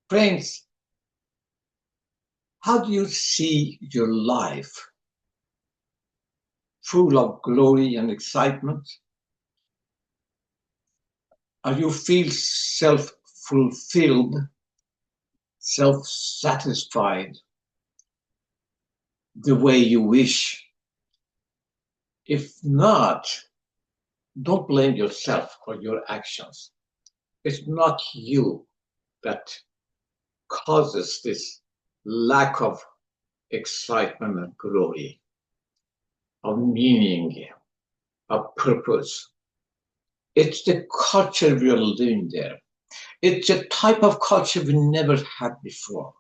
Friends, how do you see your life? Full of glory and excitement? Or you feel self-fulfilled, self-satisfied the way you wish? If not, don't blame yourself for your actions. It's not you that causes this lack of excitement and glory, of meaning, of purpose. It's the culture we are living there. It's a type of culture we never had before.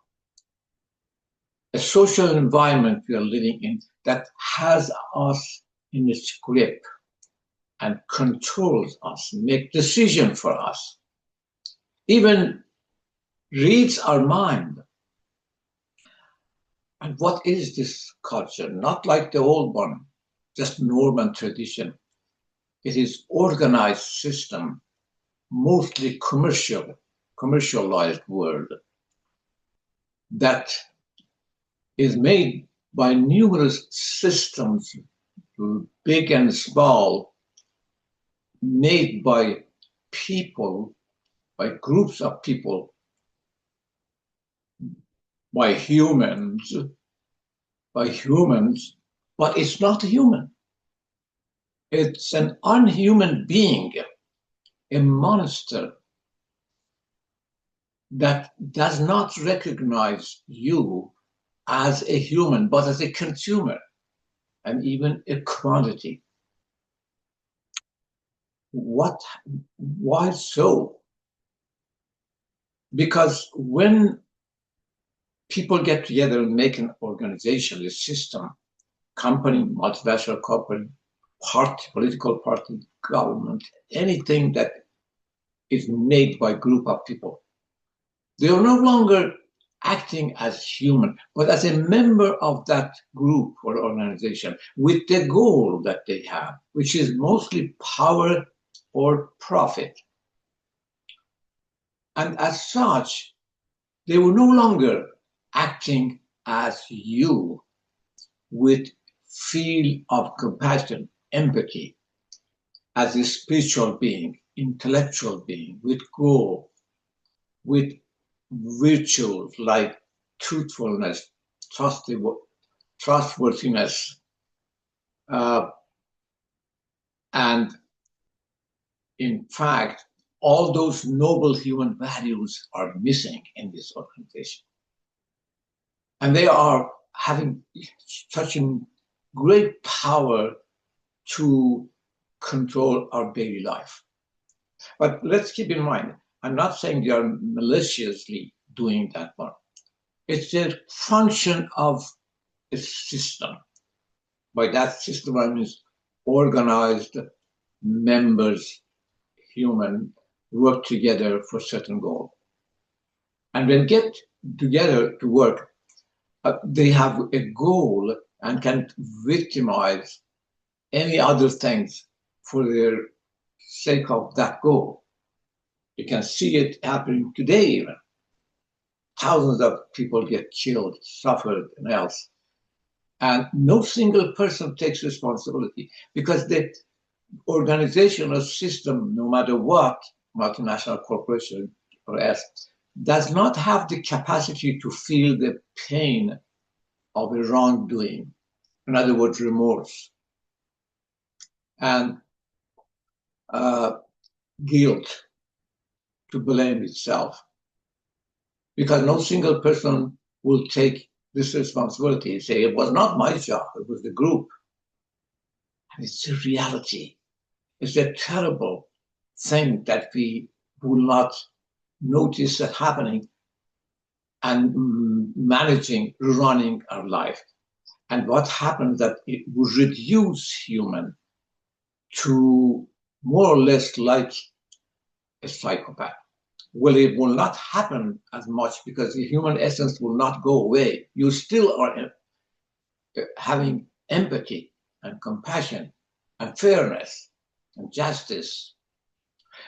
A social environment we are living in that has us in its grip and controls us, make decisions for us, even reads our mind. And what is this culture? Not like the old one, just norm and tradition. It is organized system, mostly commercialized world that is made by numerous systems, big and small, made by people, by groups of people, by humans, but it's not human. It's an unhuman being, a monster that does not recognize you as a human, but as a consumer and even a commodity. Why so? Because when people get together and make an organization, a system, company, multinational company, party, political party, government, anything that is made by a group of people, they are no longer acting as human, but as a member of that group or organization with the goal that they have, which is mostly power or profit. And as such, they were no longer acting as you with feel of compassion, empathy, as a spiritual being, intellectual being, with goal, with virtues like truthfulness, trustworthiness, and in fact, all those noble human values are missing in this organization. And they are having such a great power to control our daily life. But let's keep in mind, I'm not saying they are maliciously doing that one. It's a function of a system. By that system, I mean organized members, human, work together for a certain goal. And when get together to work, they have a goal and can victimize any other things for their sake of that goal. You can see it happening today even. Thousands of people get killed, suffered, and else. And no single person takes responsibility because the organizational system, no matter what, multinational corporation or else, does not have the capacity to feel the pain of a wrongdoing. In other words, remorse and guilt to blame itself. Because no single person will take this responsibility and say, it was not my job, it was the group. And it's a reality. It's a terrible thing that we will not notice that happening and managing, running our life. And what happens that it will reduce human to more or less like a psychopath. Well, it will not happen as much because the human essence will not go away. You still are having empathy and compassion and fairness and justice.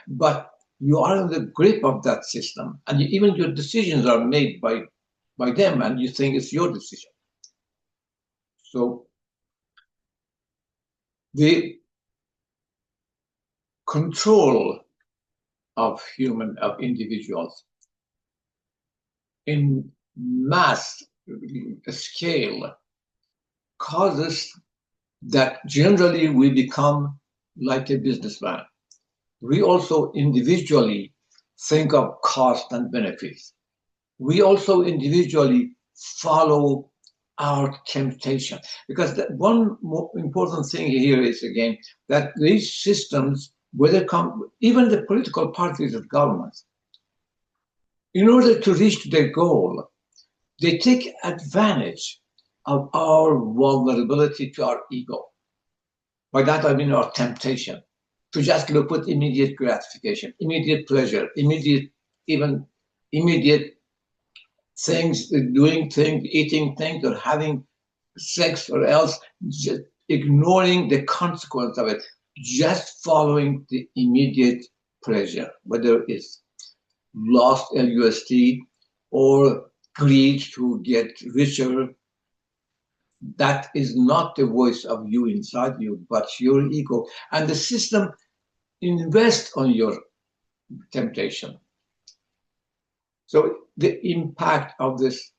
But you are in the grip of that system, and even your decisions are made by them, and you think it's your decision. So the control of individuals in mass scale causes that generally we become like a businessman. We also individually think of cost and benefits. We also individually follow our temptation. Because one more important thing here is, again, that these systems, even the political parties and governments, in order to reach their goal, they take advantage of our vulnerability to our ego. By that I mean our temptation to just look at immediate gratification, immediate pleasure, immediate things, doing things, eating things, or having sex, or else just ignoring the consequence of it, just following the immediate pleasure, whether it's lost LUSD or greed to get richer. That is not the voice of you inside you, but your ego. And the system invests on your temptation. So the impact of this,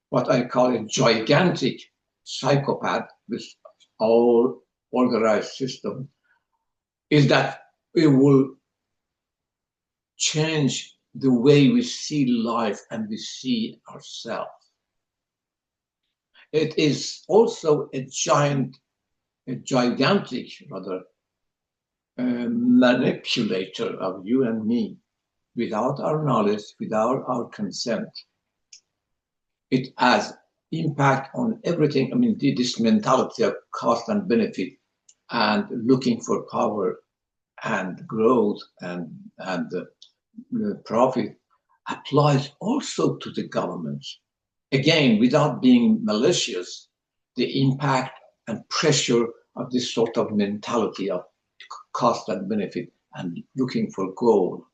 what I call a gigantic psychopath, this all organized system, is that it will change the way we see life and we see ourselves. It is also a gigantic manipulator of you and me, without our knowledge, without our consent. It has impact on everything. I mean, this mentality of cost and benefit and looking for power and growth and profit applies also to the governments. Again, without being malicious, the impact and pressure of this sort of mentality of cost and benefit and looking for goal,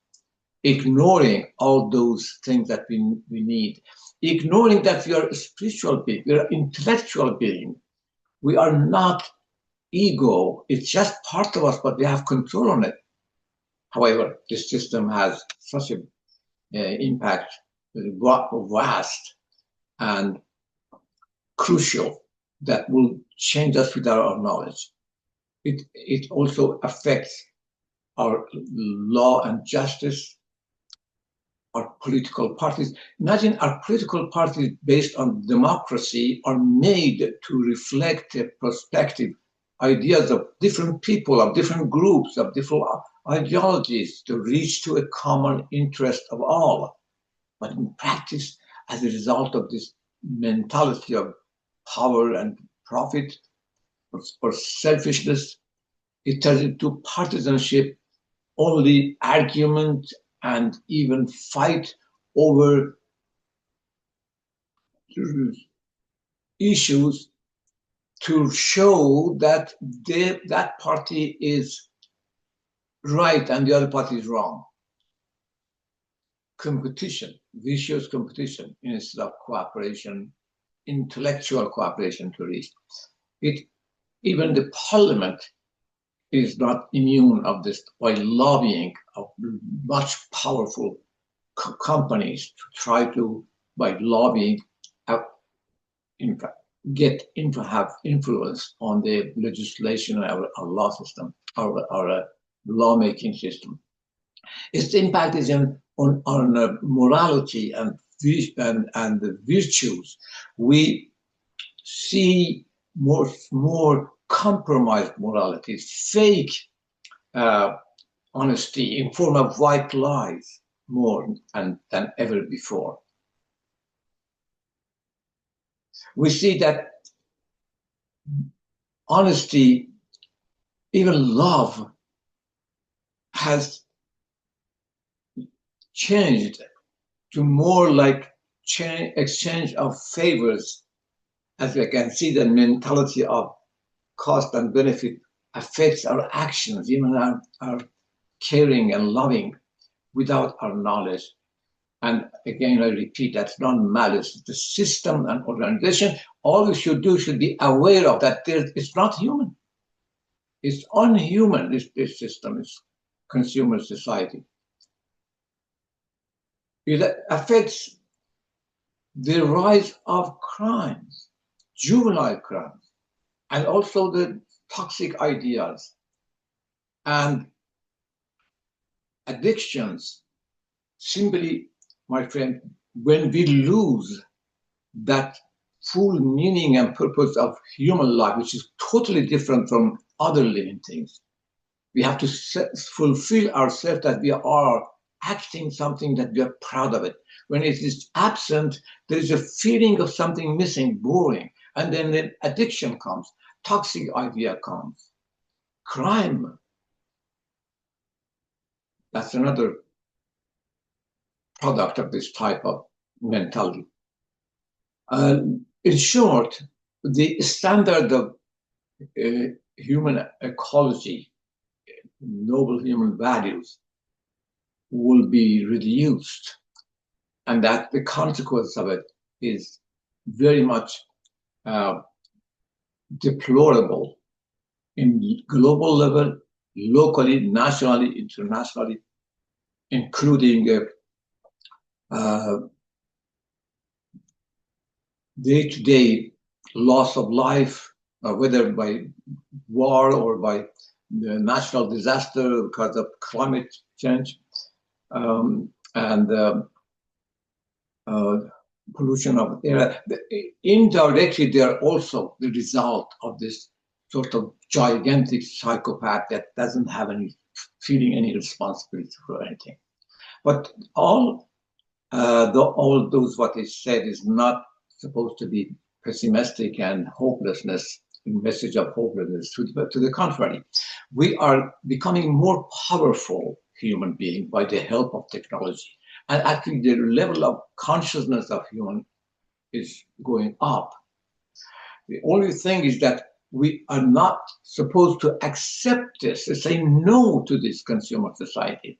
ignoring all those things that we need, ignoring that we are a spiritual being, we are an intellectual being. We are not ego. It's just part of us, but we have control on it. However, this system has such an impact, vast and crucial, that will change us without our knowledge. It also affects our law and justice, our political parties. Imagine our political parties based on democracy are made to reflect a perspective, ideas of different people, of different groups, of different ideologies, to reach to a common interest of all. But in practice, as a result of this mentality of power and profit or selfishness, it turns into partisanship, only argument and even fight over issues to show that that party is right and the other party is wrong. Competition, vicious competition, instead of cooperation, intellectual cooperation to reach it. Even the parliament is not immune of this by lobbying of much powerful companies to try to, by lobbying, have influence on the legislation, our law system, our lawmaking system. Its impact is on morality and the virtues. We see more compromised morality, fake honesty in form of white lies more than ever before. We see that honesty, even love, has changed to more like exchange of favors. As we can see, the mentality of cost and benefit affects our actions, even our caring and loving. without our knowledge. And again, I repeat, that's not malice. The system and organization, all we should do should be aware of that. It's not human. It's unhuman, this system, is consumer society. It affects the rise of crimes, juvenile crimes, and also the toxic ideas and addictions. Simply, my friend, when we lose that full meaning and purpose of human life, which is totally different from other living things, we have to fulfill ourselves that we are acting something that we are proud of it. When it is absent, there is a feeling of something missing, boring, and then the addiction comes, toxic idea comes, crime. That's another product of this type of mentality. In short, the standard of human ecology, noble human values, will be reduced, and that the consequence of it is very much deplorable in global level, locally, nationally, internationally, including day-to-day loss of life, whether by war or by the natural disaster because of climate change, and pollution of air. Indirectly, they are also the result of this sort of gigantic psychopath that doesn't have any feeling, any responsibility for anything. But all those what is said is not supposed to be pessimistic and hopelessness, message of hopelessness. To the contrary, we are becoming more powerful human being by the help of technology. And actually the level of consciousness of human is going up. The only thing is that we are not supposed to accept this, to say no to this consumer society,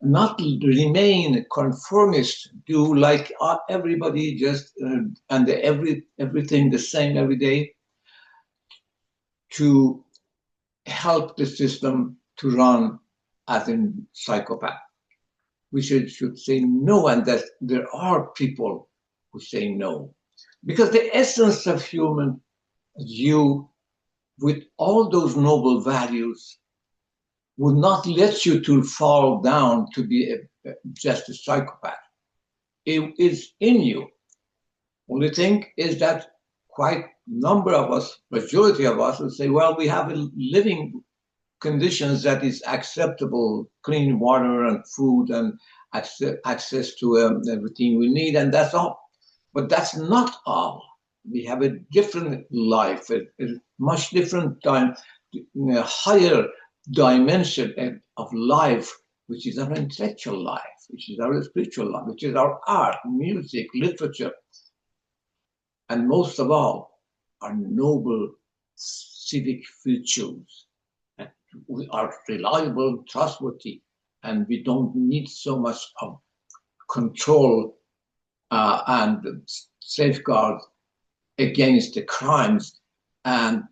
not remain conformist, do like everybody just and everything the same every day, to help the system to run as a psychopath. We should say no, and that there are people who say no. Because the essence of human, you, with all those noble values, would not let you to fall down to be just a psychopath. It is in you. Only thing is that quite number of us, majority of us, will say, well, we have a living conditions that is acceptable, clean water and food and access to everything we need, and that's all. But that's not all. We have a different life, a much different time, higher dimension of life, which is our intellectual life, which is our spiritual life, which is our art, music, literature, and most of all, our noble civic virtues. We are reliable, trustworthy, and we don't need so much of control and safeguard against the crimes and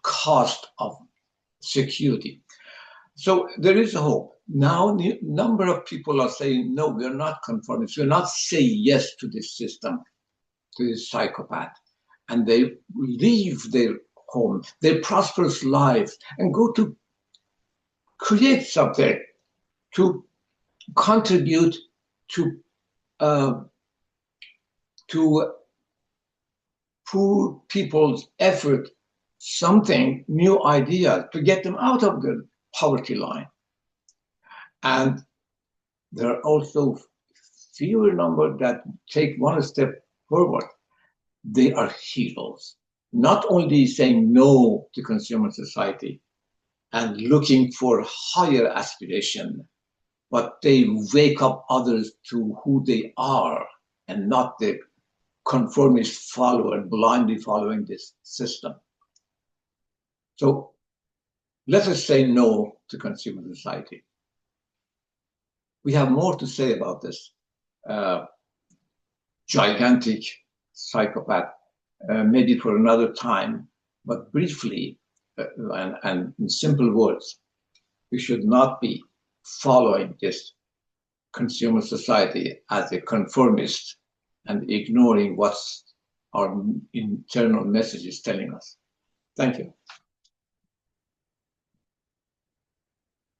cost of security. So there is hope. Now, a number of people are saying, no, we're not conformists. We're not saying yes to this system, to this psychopath. And they leave their home, their prosperous lives, and go to create something, to contribute to poor people's effort, something, new idea to get them out of the poverty line. And there are also fewer number that take one step forward. They are heroes, not only saying no to consumer society and looking for higher aspiration, but they wake up others to who they are and not the conformist follower blindly following this system. So let us say no to consumer society. We have more to say about this gigantic psychopath, maybe for another time, but briefly and in simple words, we should not be following this consumer society as a conformist and ignoring what our internal message is telling us. Thank you.